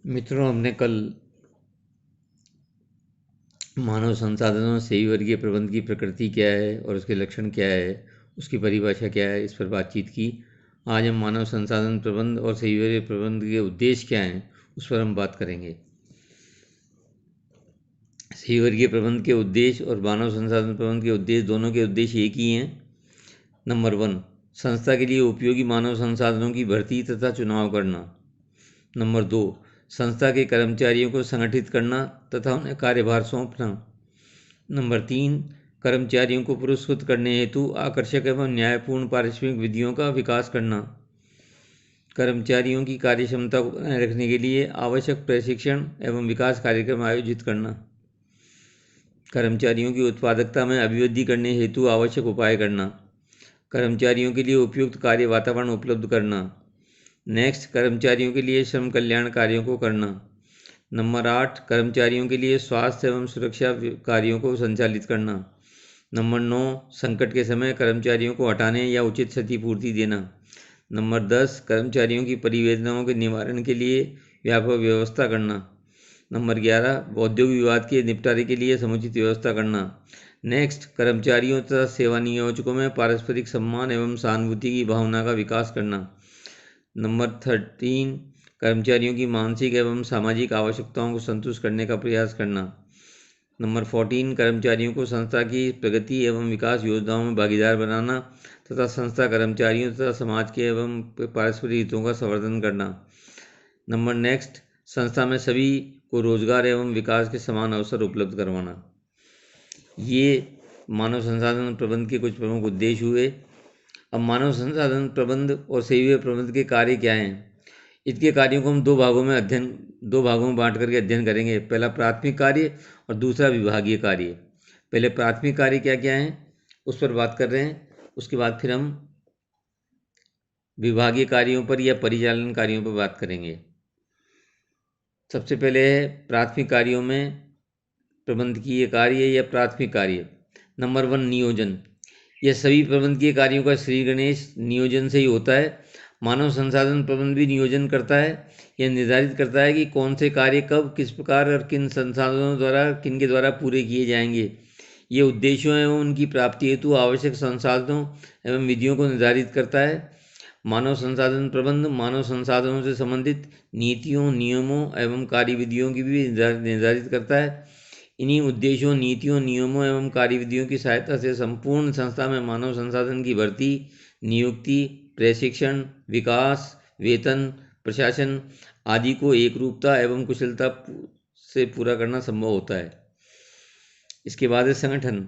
मित्रों, हमने कल मानव संसाधनों सही वर्गीय प्रबंध की प्रकृति क्या है और उसके लक्षण क्या है, उसकी परिभाषा क्या है, इस पर बातचीत की। आज हम मानव संसाधन प्रबंध और सही वर्गीय प्रबंध के उद्देश्य क्या हैं, उस पर हम बात करेंगे। सही वर्गीय प्रबंध के उद्देश्य और मानव संसाधन प्रबंध के उद्देश्य, दोनों के उद्देश्य एक ही हैं। नंबर 1, संस्था के लिए उपयोगी मानव संसाधनों की भर्ती तथा चुनाव करना। नंबर 2, संस्था के कर्मचारियों को संगठित करना तथा उन्हें कार्यभार सौंपना। नंबर 3, कर्मचारियों को पुरस्कृत करने हेतु आकर्षक एवं न्यायपूर्ण पारिश्रमिक विधियों का विकास करना। कर्मचारियों की कार्यक्षमता को बनाए रखने के लिए आवश्यक प्रशिक्षण एवं विकास कार्यक्रम आयोजित करना। कर्मचारियों की उत्पादकता में अभिवृद्धि करने हेतु आवश्यक उपाय करना। कर्मचारियों के लिए उपयुक्त कार्य वातावरण उपलब्ध करना। नेक्स्ट, कर्मचारियों के लिए श्रम कल्याण कार्यों को करना। नंबर 8, कर्मचारियों के लिए स्वास्थ्य एवं सुरक्षा कार्यों को संचालित करना। नंबर 9, संकट के समय कर्मचारियों को हटाने या उचित क्षतिपूर्ति देना। नंबर 10, कर्मचारियों की परिवेदनाओं के निवारण के लिए व्यापक व्यवस्था करना। नंबर 11, औद्योगिक विवाद के निपटारे के लिए समुचित व्यवस्था करना। नेक्स्ट, कर्मचारियों तथा सेवा नियोजकों में पारस्परिक सम्मान एवं सहानुभूति की भावना का विकास करना। नंबर 13, कर्मचारियों की मानसिक एवं सामाजिक आवश्यकताओं को संतुष्ट करने का प्रयास करना। नंबर 14, कर्मचारियों को संस्था की प्रगति एवं विकास योजनाओं में भागीदार बनाना तथा संस्था कर्मचारियों तथा समाज के एवं पारस्परिक हितों का संवर्धन करना। नंबर नेक्स्ट, संस्था में सभी को रोजगार एवं विकास के समान अवसर उपलब्ध करवाना। ये मानव संसाधन प्रबंध के कुछ प्रमुख उद्देश्य हुए। अब मानव संसाधन प्रबंध और सेवीय प्रबंध के कार्य क्या हैं? इनके कार्यों को हम दो भागों में बांट करके अध्ययन करेंगे। पहला प्राथमिक कार्य और दूसरा विभागीय कार्य। पहले प्राथमिक कार्य क्या क्या हैं उस पर बात कर रहे हैं, उसके बाद फिर हम विभागीय कार्यों पर या परिचालन कार्यों पर बात करेंगे। सबसे पहले है प्राथमिक कार्यों में प्रबंधकीय कार्य या प्राथमिक कार्य। नंबर 1, नियोजन। यह सभी प्रबंधकीय कार्यों का श्री गणेश नियोजन से ही होता है। मानव संसाधन प्रबंध भी नियोजन करता है। यह निर्धारित करता है कि कौन से कार्य कब, किस प्रकार और किन संसाधनों द्वारा, किन के द्वारा पूरे किए जाएंगे। ये उद्देश्यों एवं उनकी प्राप्ति हेतु आवश्यक संसाधनों एवं विधियों को निर्धारित करता है। मानव संसाधन प्रबंध मानव संसाधनों से संबंधित नीतियों, नियमों एवं कार्यविधियों की भी निर्धारित करता है। इन्हीं उद्देश्यों, नीतियों, नियमों एवं कार्यविधियों की सहायता से संपूर्ण संस्था में मानव संसाधन की भर्ती, नियुक्ति, प्रशिक्षण, विकास, वेतन, प्रशासन आदि को एकरूपता एवं कुशलता से पूरा करना संभव होता है। इसके बाद है संगठन।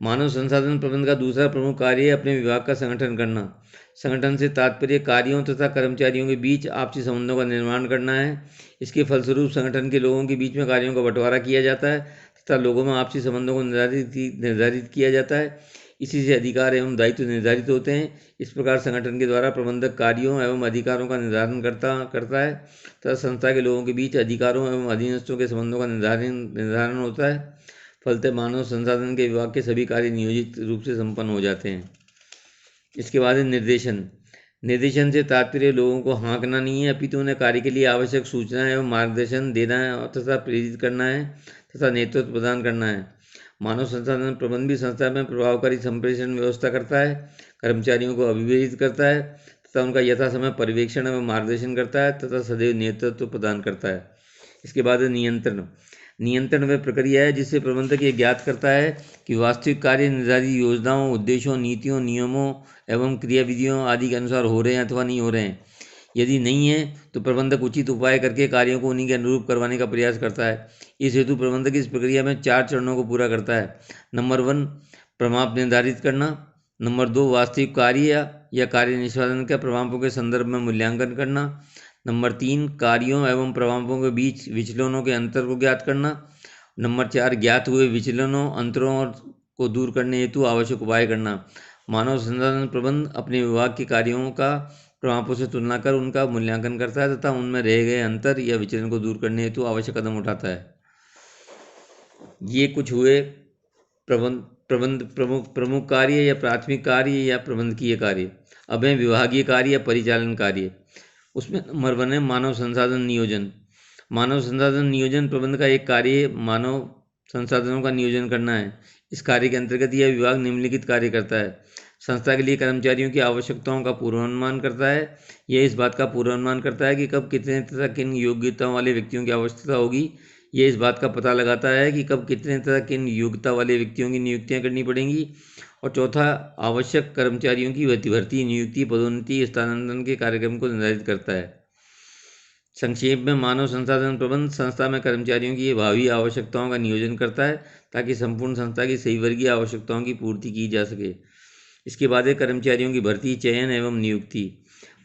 मानव संसाधन प्रबंध का दूसरा प्रमुख कार्य है अपने विभाग का संगठन करना। संगठन से तात्पर्य कार्यों तथा कर्मचारियों के बीच आपसी संबंधों का निर्माण करना है। इसके फलस्वरूप संगठन के लोगों के बीच में कार्यों का बंटवारा किया जाता है तथा लोगों में आपसी संबंधों को निर्धारित किया जाता है। इसी से अधिकार एवं दायित्व निर्धारित होते हैं। इस प्रकार संगठन के द्वारा प्रबंधक कार्यों एवं अधिकारों का निर्धारण करता है तथा संस्था के लोगों के बीच अधिकारों एवं अधीनस्थों के संबंधों का निर्धारण होता है। फलतः मानव संसाधन के विभाग के सभी कार्य नियोजित रूप से संपन्न हो जाते हैं। इसके बाद है निर्देशन। निर्देशन से तात्पर्य लोगों को हाँकना नहीं है, अपितु उन्हें कार्य के लिए आवश्यक सूचना एवं मार्गदर्शन देना है तथा प्रेरित करना है तथा नेतृत्व प्रदान करना है। मानव संसाधन प्रबंध भी संस्था में प्रभावकारी संप्रेषण व्यवस्था करता है, कर्मचारियों को अभिप्रेरित करता है तथा उनका यथासमय पर्यवेक्षण एवं मार्गदर्शन करता है तथा सदैव नेतृत्व प्रदान करता है। इसके बाद है नियंत्रण। नियंत्रण वह प्रक्रिया है जिससे प्रबंधक ये ज्ञात करता है कि वास्तविक कार्य निर्धारित योजनाओं, उद्देश्यों, नीतियों, नियमों एवं क्रियाविधियों आदि के अनुसार हो रहे हैं अथवा नहीं हो रहे हैं। यदि नहीं है तो प्रबंधक उचित उपाय करके कार्यों को उन्हीं के अनुरूप करवाने का प्रयास करता है। इस हेतु प्रबंधक इस प्रक्रिया में 4 चरणों को पूरा करता है। नंबर 1, प्रमाप निर्धारित करना। नंबर 2, वास्तविक कार्य या कार्य निष्पादन के प्रमापों के संदर्भ में मूल्यांकन करना। नंबर 3, कार्यों एवं प्रमापों के बीच विचलनों के अंतर को ज्ञात करना। नंबर 4, ज्ञात हुए विचलनों, अंतरों को दूर करने हेतु आवश्यक उपाय करना। मानव संसाधन प्रबंध अपने विभाग के कार्यों का प्रमापों से तुलना कर उनका मूल्यांकन करता है तथा उनमें रह गए अंतर या विचलन को दूर करने हेतु आवश्यक कदम उठाता है। ये कुछ हुए प्रमुख कार्य या प्राथमिक कार्य या प्रबंधकीय कार्य। अब है विभागीय कार्य या परिचालन कार्य। उसमें नंबर 1 है मानव संसाधन नियोजन। मानव संसाधन नियोजन प्रबंध का एक कार्य मानव संसाधनों का नियोजन करना है। इस कार्य के अंतर्गत यह विभाग निम्नलिखित कार्य करता है। संस्था के लिए कर्मचारियों की आवश्यकताओं का पूर्वानुमान करता है। यह इस बात का पूर्वानुमान करता है कि कब कितने तथा किन योग्यताओं वाले व्यक्तियों की आवश्यकता होगी। यह इस बात का पता लगाता है कि कब कितने तथा किन योग्यता वाले व्यक्तियों की नियुक्तियां करनी पड़ेंगी। और चौथा, आवश्यक कर्मचारियों की भर्ती, नियुक्ति, पदोन्नति, स्थानांतरण के कार्यक्रम को निर्धारित करता है। संक्षेप में, मानव संसाधन प्रबंध संस्था में कर्मचारियों की भावी आवश्यकताओं का नियोजन करता है ताकि संपूर्ण संस्था की सही वर्गीय आवश्यकताओं की पूर्ति की जा सके। इसके बाद है कर्मचारियों की भर्ती, चयन एवं नियुक्ति।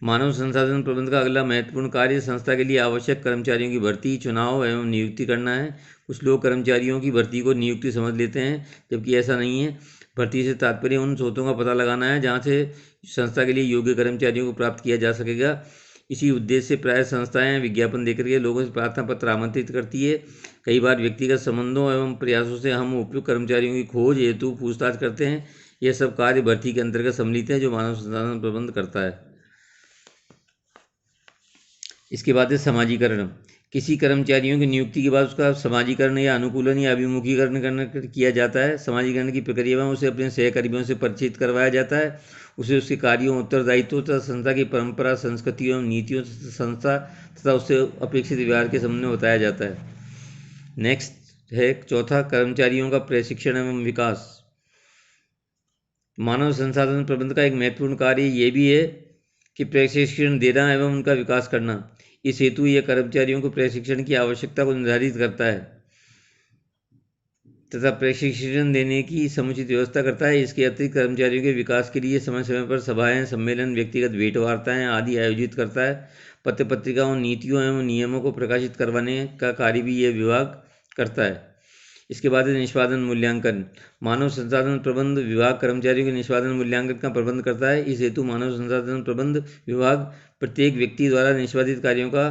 मानव संसाधन प्रबंध का अगला महत्वपूर्ण कार्य संस्था के लिए आवश्यक कर्मचारियों की भर्ती, चुनाव एवं नियुक्ति करना है। कुछ लोग कर्मचारियों की भर्ती को नियुक्ति समझ लेते हैं, जबकि ऐसा नहीं है। भर्ती से तात्पर्य उन स्रोतों का पता लगाना है जहाँ से संस्था के लिए योग्य कर्मचारियों को प्राप्त किया जा सकेगा। इसी उद्देश्य से प्राय संस्थाएं विज्ञापन देकर के लोगों से प्रार्थना पत्र आमंत्रित करती है। कई बार व्यक्तिगत संबंधों एवं प्रयासों से हम उपयुक्त कर्मचारियों की खोज हेतु पूछताछ करते हैं। यह सब कार्य भर्ती के अंतर्गत सम्मिलित है जो मानव संसाधन प्रबंध करता है। इसके बाद है समाजीकरण। किसी कर्मचारियों की नियुक्ति के बाद उसका समाजीकरण या अनुकूलन या अभिमुखीकरण किया जाता है। समाजीकरण की प्रक्रिया में उसे अपने सहकर्मियों से परिचित करवाया जाता है। उसे उसके कार्यों, उत्तरदायित्वों तथा संस्था की परंपरा, संस्कृतियों एवं नीतियों संस्था तथा उससे अपेक्षित व्यवहार के संबंध में बताया जाता है। नेक्स्ट है चौथा, कर्मचारियों का प्रशिक्षण एवं विकास। मानव संसाधन प्रबंध का एक महत्वपूर्ण कार्य यह भी है कि प्रशिक्षण देना एवं उनका विकास करना। इस हेतु यह कर्मचारियों को प्रशिक्षण की आवश्यकता को निर्धारित करता है तथा प्रशिक्षण देने की समुचित व्यवस्था करता है। इसके अतिरिक्त कर्मचारियों के विकास के लिए समय समय पर सभाएं, सम्मेलन, व्यक्तिगत भेंट वार्ताएं आदि आयोजित करता है। पत्र पत्रिकाओं, नीतियों एवं नियमों को प्रकाशित करवाने का कार्य भी यह विभाग करता है। इसके बाद है निष्पादन मूल्यांकन। मानव संसाधन प्रबंध विभाग कर्मचारियों के निष्पादन मूल्यांकन का प्रबंध करता है। इस हेतु मानव संसाधन प्रबंध विभाग प्रत्येक व्यक्ति द्वारा निष्पादित कार्यों का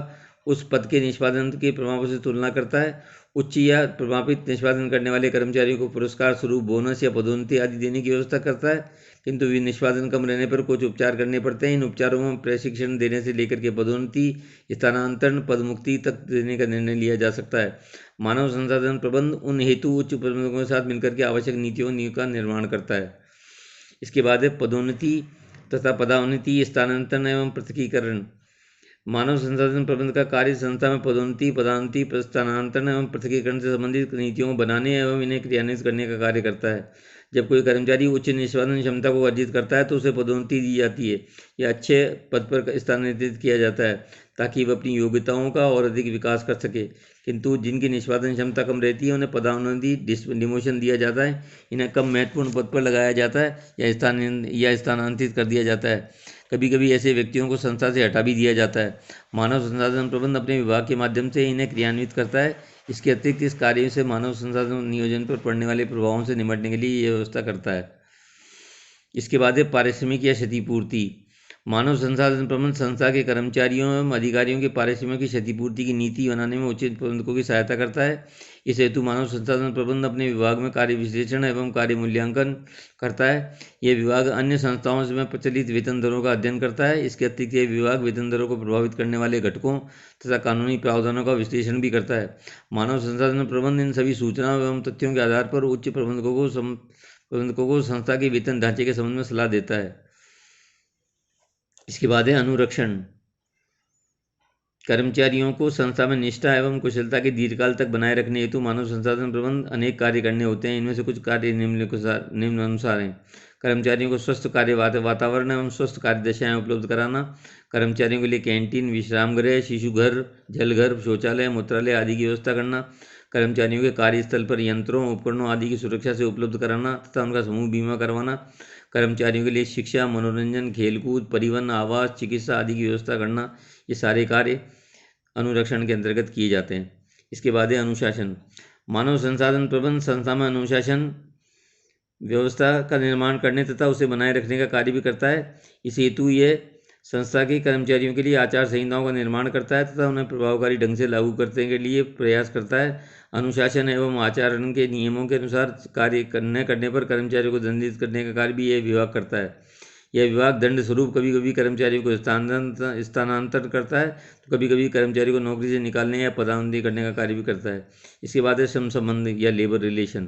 उस पद के निष्पादन के प्रभावों से तुलना करता है। उच्च या प्रभावित निष्पादन करने वाले कर्मचारियों को पुरस्कार स्वरूप बोनस या पदोन्नति आदि देने की व्यवस्था करता है, किंतु निष्पादन कम रहने पर कुछ उपचार करने पड़ते हैं। इन उपचारों में प्रशिक्षण देने से लेकर के पदोन्नति, स्थानांतरण, पदमुक्ति तक देने का निर्णय लिया जा सकता है। मानव संसाधन प्रबंध उन हेतु उच्च प्रबंधकों के साथ मिलकर के आवश्यक नीतियों का निर्माण करता है। इसके बाद है पदोन्नति तथा पदावनति, स्थानांतरण एवं पृथकीकरण। मानव संसाधन प्रबंध का कार्य संस्था में पदोन्नति, पदावनति, स्थानांतरण एवं पृथकीकरण से संबंधित नीतियों को बनाने एवं इन्हें क्रियान्वित करने का कार्य करता है। जब कोई कर्मचारी उच्च निष्पादन क्षमता को अर्जित करता है तो उसे पदोन्नति दी जाती है या अच्छे पद पर स्थानांतरित किया जाता है ताकि वह अपनी योग्यताओं का और अधिक विकास कर सके। किंतु जिनकी निष्पादन क्षमता कम रहती है उन्हें पदोन्नति, डिमोशन दिया जाता है। इन्हें कम महत्वपूर्ण पद पर लगाया जाता है या स्थानांतरित कर दिया जाता है। कभी कभी ऐसे व्यक्तियों को संस्था से हटा भी दिया जाता है। मानव संसाधन प्रबंध अपने विभाग के माध्यम से इन्हें क्रियान्वित करता है। इसके अतिरिक्त इस कार्य से मानव संसाधन नियोजन पर पड़ने वाले प्रभावों से निपटने के लिए यह व्यवस्था करता है। इसके बाद है पारिश्रमिक या क्षतिपूर्ति। मानव संसाधन प्रबंध संस्था के कर्मचारियों एवं अधिकारियों के पारिश्रमिक की क्षतिपूर्ति की नीति बनाने में उचित प्रबंधकों की सहायता करता है। इस हेतु मानव संसाधन प्रबंध अपने विभाग में कार्य विश्लेषण एवं कार्य मूल्यांकन करता है। यह विभाग अन्य संस्थाओं में प्रचलित वेतन दरों का अध्ययन करता है। इसके अतिरिक्त यह विभाग वेतन दरों को प्रभावित करने वाले घटकों तथा कानूनी प्रावधानों का विश्लेषण भी करता है। मानव संसाधन प्रबंध इन सभी सूचनाओं एवं तथ्यों के आधार पर उच्च प्रबंधकों को संस्था के वेतन ढांचे के संबंध में सलाह देता है। इसके बाद है अनुरक्षण। कर्मचारियों को संस्था में निष्ठा एवं कुशलता के दीर्घकाल तक बनाए रखने हेतु मानव संसाधन प्रबंध अनेक कार्य करने होते हैं। इनमें से कुछ कार्य निम्नानुसार हैं। कर्मचारियों को स्वस्थ कार्य वातावरण एवं स्वस्थ कार्य दशाएं उपलब्ध कराना। कर्मचारियों के लिए कैंटीन, विश्राम गृह, शिशु घर, जलघर, शौचालय, मूत्रालय आदि की व्यवस्था करना। कर्मचारियों के कार्यस्थल पर यंत्रों, उपकरणों आदि की सुरक्षा से उपलब्ध कराना तथा उनका समूह बीमा करवाना। कर्मचारियों के लिए शिक्षा, मनोरंजन, खेलकूद, परिवहन, आवास, चिकित्सा आदि की व्यवस्था करना। ये सारे कार्य अनुरक्षण के अंतर्गत किए जाते हैं। इसके बाद है अनुशासन। मानव संसाधन प्रबंध संस्था में अनुशासन व्यवस्था का निर्माण करने तथा उसे बनाए रखने का कार्य भी करता है। इस हेतु यह संस्था के कर्मचारियों के लिए आचार संहिताओं का निर्माण करता है तथा उन्हें प्रभावकारी ढंग से लागू करने के लिए प्रयास करता है। अनुशासन एवं आचरण के नियमों के अनुसार कार्य करने पर कर्मचारियों को दंडित करने का कार्य भी यह विभाग करता है। यह विभाग दंड स्वरूप कभी कभी कर्मचारियों को स्थानांतरण करता है, तो कभी कभी कर्मचारी को नौकरी से निकालने या पदोन्नति करने का कार्य भी करता है। इसके बाद है श्रम संबंध या लेबर रिलेशन।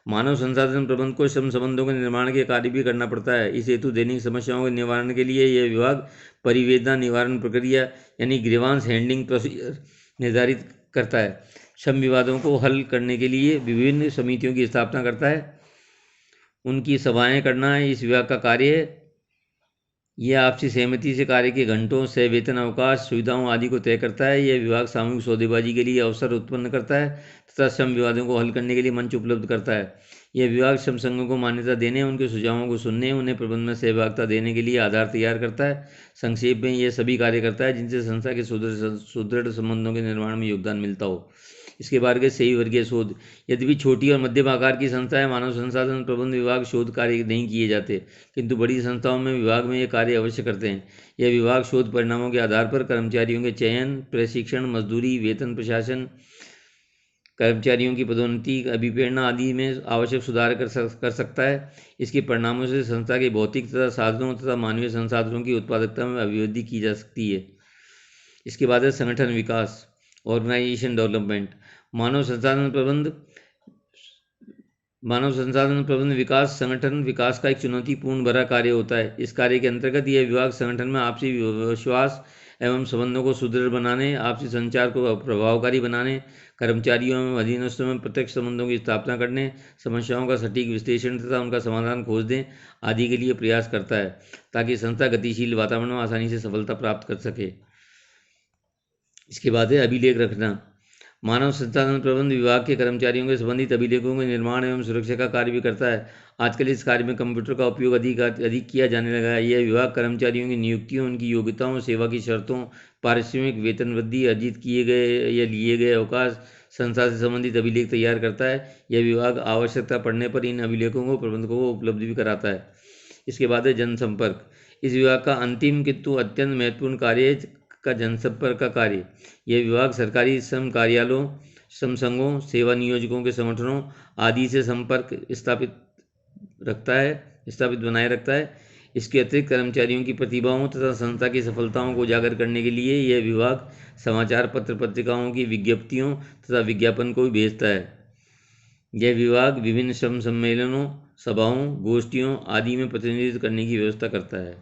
मानव संसाधन प्रबंध को श्रम संबंधों के निर्माण के कार्य भी करना पड़ता है। इस हेतु दैनिक समस्याओं के निवारण के लिए यह विभाग परिवेदना निवारण प्रक्रिया यानी ग्रीवांस हैंडलिंग प्रोसीजर निर्धारित करता है। श्रम विवादों को हल करने के लिए विभिन्न समितियों की स्थापना करता है, उनकी सभाएं करना इस विभाग का कार्य है। यह आपसी सहमति से कार्य के घंटों से वेतन अवकाश सुविधाओं आदि को तय करता है। यह विभाग सामूहिक सौदेबाजी के लिए अवसर उत्पन्न करता है तथा श्रम विवादों को हल करने के लिए मंच उपलब्ध करता है। यह विभाग श्रम संघों को मान्यता देने, उनके सुझावों को सुनने, उन्हें प्रबंध में सहभागिता देने के लिए आधार तैयार करता है। संक्षेप में यह सभी कार्य करता है जिनसे संस्था के सुदृढ़ संबंधों के निर्माण में योगदान मिलता हो। इसके बाद के सही वर्गीय शोध। यद्यपि छोटी और मध्यम आकार की संस्थाएं मानव संसाधन प्रबंध विभाग शोध कार्य नहीं किए जाते, किंतु बड़ी संस्थाओं में विभाग में ये कार्य अवश्य करते हैं। यह विभाग शोध परिणामों के आधार पर कर्मचारियों के चयन, प्रशिक्षण, मजदूरी, वेतन, प्रशासन, कर्मचारियों की पदोन्नति, अभिप्रेरणा आदि में आवश्यक सुधार कर सकता है। इसके परिणामों से संस्था के भौतिक तथा साधनों तथा मानवीय संसाधनों की उत्पादकता में अभिवृद्धि की जा सकती है। इसके बाद है संगठन विकास, ऑर्गेनाइजेशन डेवलपमेंट। मानव संसाधन प्रबंध विकास संगठन विकास का एक चुनौतीपूर्ण भरा कार्य होता है। इस कार्य के अंतर्गत यह विभाग संगठन में आपसी विश्वास एवं संबंधों को सुदृढ़ बनाने, आपसी संचार को प्रभावकारी बनाने, कर्मचारियों एवं अधीनस्थों में प्रत्यक्ष संबंधों की स्थापना करने, समस्याओं का सटीक विश्लेषण तथा उनका समाधान खोजने आदि के लिए प्रयास करता है, ताकि संस्था गतिशील वातावरण में आसानी से सफलता प्राप्त कर सके। इसके बाद है अभिलेख रखना। मानव संसाधन प्रबंध विभाग के कर्मचारियों के संबंधित अभिलेखों के निर्माण एवं सुरक्षा का कार्य भी करता है। आजकल इस कार्य में कंप्यूटर का उपयोग अधिक किया जाने लगा है। यह विभाग कर्मचारियों की नियुक्तियों, उनकी योग्यताओं, सेवा की शर्तों, पारिश्रमिक, वेतन वृद्धि, अर्जित किए गए या लिए गए अवकाश, संस्था से संबंधित अभिलेख तैयार करता है। यह विभाग आवश्यकता पड़ने पर इन अभिलेखों को प्रबंधकों को उपलब्ध भी कराता है। इसके बाद है जनसंपर्क। इस विभाग का अंतिम किंतु अत्यंत महत्वपूर्ण कार्य का जनसंपर्क का कार्य। यह विभाग सरकारी श्रम कार्यालयों, श्रम संघों, सेवा नियोजकों के संगठनों आदि से संपर्क स्थापित बनाए रखता है। इसके अतिरिक्त कर्मचारियों की प्रतिभाओं तथा संस्था की सफलताओं को उजागर करने के लिए यह विभाग समाचार पत्र पत्रिकाओं की विज्ञप्तियों तथा विज्ञापन को भी भेजता है। यह विभाग विभिन्न श्रम सम्मेलनों, सभाओं, गोष्ठियों आदि में प्रतिनिधित्व करने की व्यवस्था करता है।